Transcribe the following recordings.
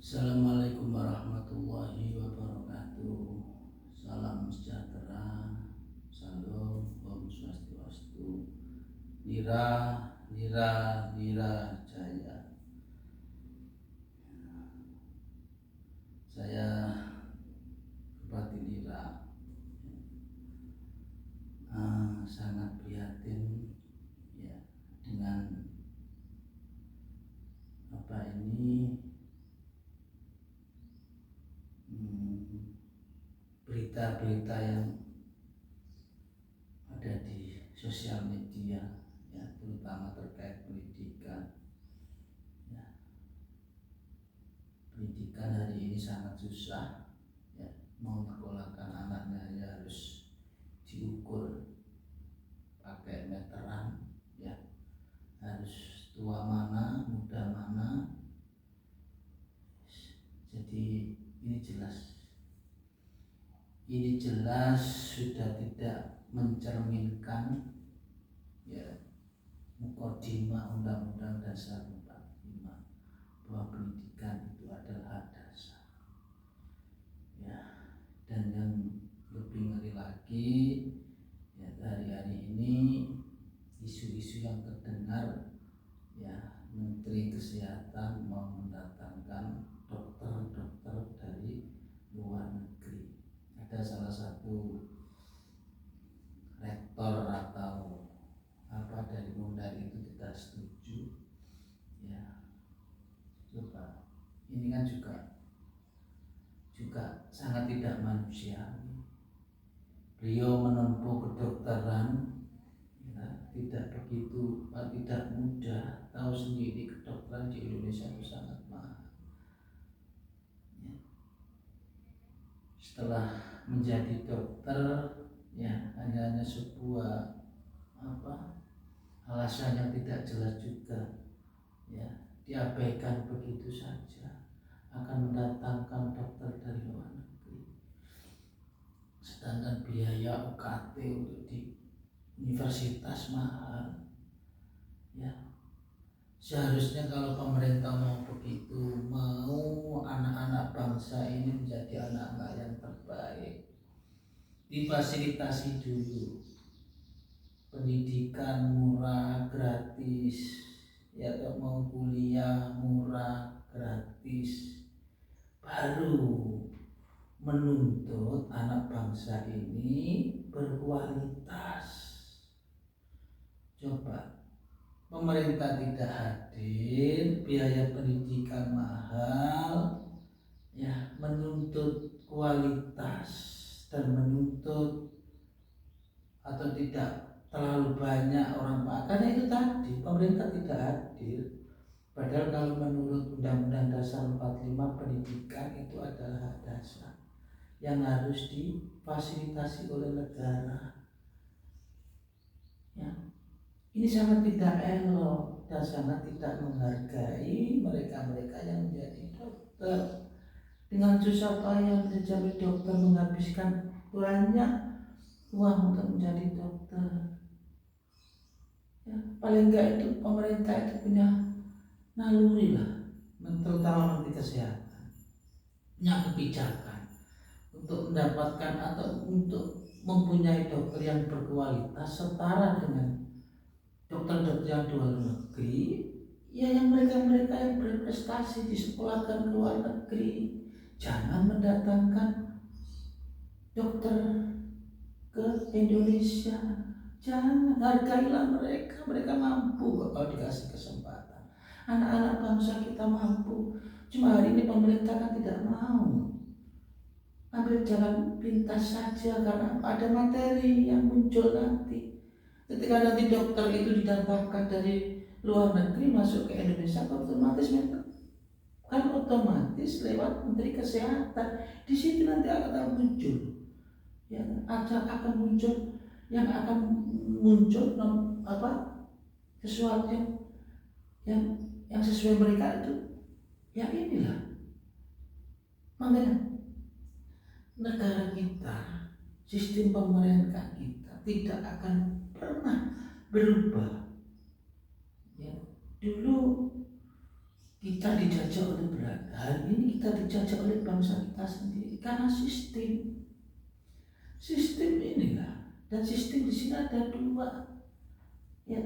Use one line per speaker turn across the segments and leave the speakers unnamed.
Assalamualaikum warahmatullahi wabarakatuh. Salam sejahtera, salam, om swastiastu, nira nira nira jaya. Saya Bupati Nira sangat prihatin ya dengan berita-berita yang ada di sosial media ya, terutama terkait pendidikan ya. Pendidikan hari ini sangat susah ya, mau menyekolahkan anaknya ya harus diukur pakai meteran ya, harus tua mana muda mana. Jadi ini jelas sudah tidak mencerminkan ya mukadimah Undang-Undang Dasar 45 bahwa pendidikan itu adalah hak dasar ya. Dan yang lebih ngeri lagi ya, hari-hari ini isu-isu yang terdengar ya, Menteri Kesehatan mau mendatangkan dokter-dokter dari luar negeri. Ada salah satu rektor atau dari Undari itu tidak setuju ya. Coba, ini kan juga sangat tidak manusiawi. Beliau menempuh kedokteran ya, tidak mudah. Tahu sendiri kedokteran di Indonesia itu sangat mahal ya. Setelah menjadi dokter ya, hanya sebuah alasan yang tidak jelas juga ya, diabaikan begitu saja, akan mendatangkan dokter dari luar negeri, sedangkan biaya UKT untuk di universitas mahal ya. Seharusnya kalau pemerintah mau begitu, mau anak-anak bangsa ini menjadi anak-anak yang terbaik, difasilitasi dulu pendidikan murah gratis ya, mau kuliah murah gratis, baru menuntut anak bangsa ini berkualitas. Coba, pemerintah tidak hadir, biaya pendidikan mahal ya, menuntut kualitas dan menuntut atau tidak terlalu banyak orang Pak. Karena itu tadi pemerintah tidak hadir. Padahal kalau menurut Undang-Undang Dasar 45 pendidikan itu adalah hak dasar yang harus difasilitasi oleh negara ya. Ini sangat tidak elok dan sangat tidak menghargai mereka-mereka yang menjadi dokter. Dengan susah payah menjadi dokter, menghabiskan banyak uang untuk menjadi dokter ya. Paling enggak itu pemerintah itu punya naluri lah, terutama Menteri Kesehatan, punya kebijakan untuk mendapatkan atau untuk mempunyai dokter yang berkualitas setara dengan dokter-dokter yang di luar negeri ya, yang mereka-mereka yang berprestasi disekolahkan ke luar negeri. Jangan mendatangkan dokter ke Indonesia, jangan. Hargailah mereka mampu kok kalau dikasih kesempatan. Anak-anak bangsa kita mampu. Cuma hari ini pemerintah kan tidak mau, ambil jalan pintas saja karena ada materi yang muncul nanti. Ketika nanti dokter itu didatangkan dari luar negeri masuk ke Indonesia, otomatis lewat Menteri Kesehatan. Di situ nanti akan muncul ya, akan muncul sesuatu yang sesuai mereka itu ya. Inilah makanya negara kita, sistem pemerintah kita tidak akan pernah berubah ya. Dulu kita dijajah oleh belanda, hari ini kita kita dijajah oleh bangsa kita sendiri karena sistem inilah. Dan sistem di sini ada dua, ya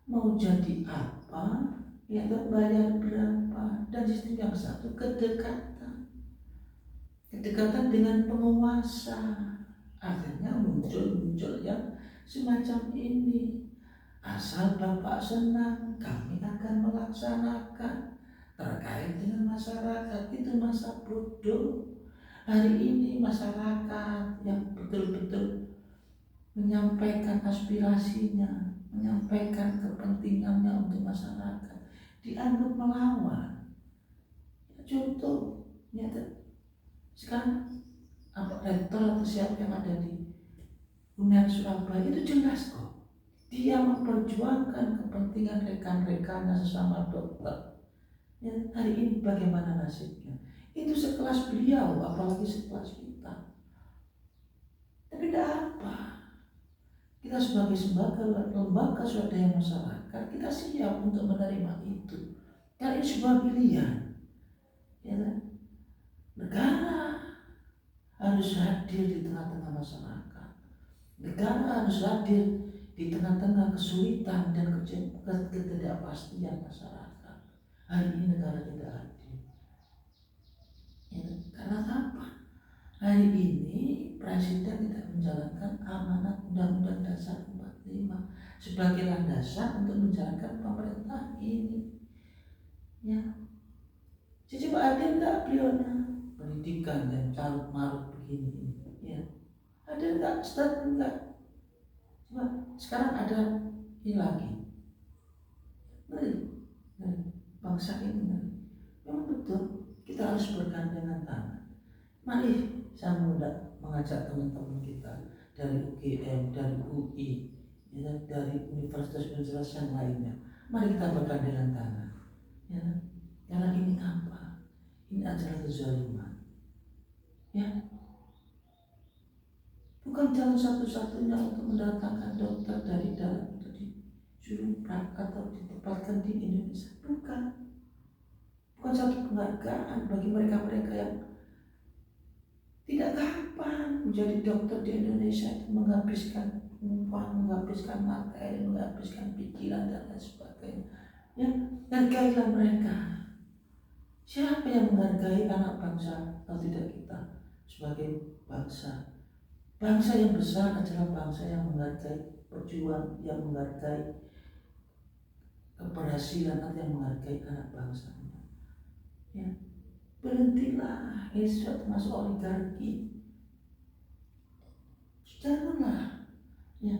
mau jadi apa, ya bayar berapa. Dan sistem yang satu kedekatan dengan penguasa. Akhirnya muncul yang semacam ini. Asal Bapak senang, kami akan melaksanakan. Terkait dengan masyarakat, itu masa bodoh. Hari ini masyarakat yang betul-betul menyampaikan aspirasinya, menyampaikan kepentingannya untuk masyarakat, dianggap melawan. Contoh, ya, sekarang rektor atau siapa yang ada di UNER Surabaya itu jelas kok. Dia memperjuangkan kepentingan rekan-rekannya sesama dokter. Ya, hari ini bagaimana nasibnya? Itu sekelas beliau, apalagi sekelas kita. Tapi tidak apa. Kita sebagai lembaga swadaya masyarakat, kita siap untuk menerima itu. Karena ini sebuah pilihan. Ya, negara harus hadir di tengah-tengah masyarakat. Negara harus hadir di tengah-tengah kesulitan dan ketidakpastian masyarakat. Hari ini negara tidak hadir. Ya, karena apa? Hari ini Presiden tidak menjalankan amanat Undang-Undang Dasar 45 sebagai landasan untuk menjalankan pemerintahan ini. Ya, jadi Pak Adil enggak beliaunya pendidikan yang carut marut begini. Ya, Adil enggak, Ustaz enggak. Coba sekarang ada ini lagi. Bangsa ini memang betul kita harus bergandengan tangan. Mari saya mengajak teman-teman kita dari UGM, dari UI, ya, dari universitas-universitas yang lainnya. Mari kita bergandengan tangan. Ya, karena ini apa? Ini adalah kezaliman. Ya, bukan jalan satu-satunya untuk mendatangkan dokter dari dalam untuk disuruh atau ditempatkan di Indonesia. Bukan satu penghargaan bagi mereka-mereka yang tidak gampang menjadi dokter di Indonesia, itu menghabiskan uang, menghabiskan materi, menghabiskan pikiran dan lain sebagainya. Ya, hargailah mereka. Siapa yang menghargai anak bangsa kalau tidak kita sebagai bangsa? Bangsa yang besar adalah bangsa yang menghargai perjuangan, yang menghargai keberhasilan atau yang menghargai anak bangsanya. Ya, berhentilah, ini sudah termasuk oligarki. Janganlah, ya,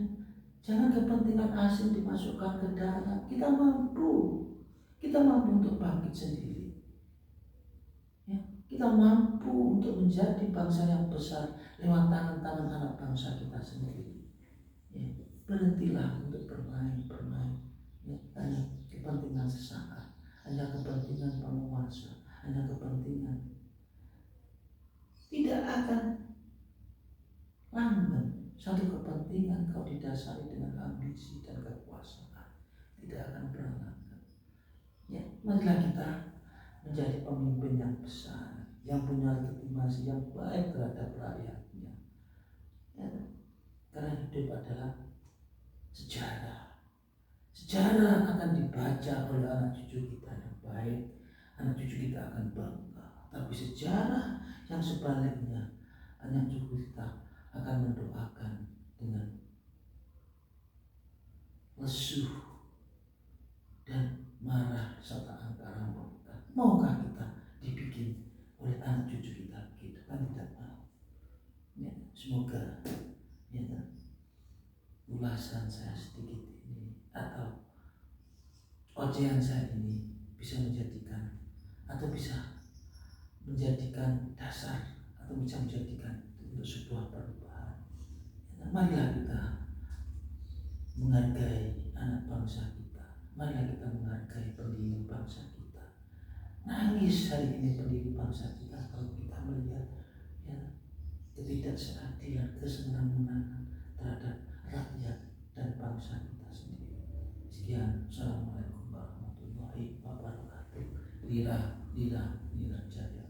jangan kepentingan asing dimasukkan ke dalam. Kita mampu untuk bangkit sendiri. Ya, kita mampu untuk menjadi bangsa yang besar lewat tangan-tangan anak bangsa kita sendiri. Ya, berhentilah untuk bermain. Ya, hanya kepentingan sesaat, hanya kepentingan penguasa, hanya kepentingan. Tidak akan langgeng satu kepentingan kalau didasari dengan ambisi dan kekuasaan. Tidak akan pernah langgeng. Ya, marilah kita menjadi pemimpin yang besar, yang punya legitimasi yang baik terhadap rakyatnya. Ya, karena hidup adalah sejarah. Sejarah akan dibaca oleh anak cucu kita yang baik. Anak cucu kita akan bangga. Tapi sejarah yang sebaliknya, anak cucu kita akan mendoakan dengan lesu dan marah serta angkara murka. Maukah kita dibikin oleh anak cucu kita? Kita kan tidak mau. Ya, semoga ya, ulasan saya sedikit ini atau ocehan saya ini bisa menjadikan atau bisa menjadikan dasar atau bisa menjadikan untuk sebuah perubahan. Ya, marilah kita menghargai anak bangsa kita. Marilah kita menghargai pendiri bangsa kita. Nangis hari ini pendiri bangsa kita kalau kita melihat ya, ketidakseadilan, kesenangan terhadap rakyat dan bangsa kita sendiri. Sekian, Assalamualaikum warahmatullahi wabarakatuh. Lira jaya.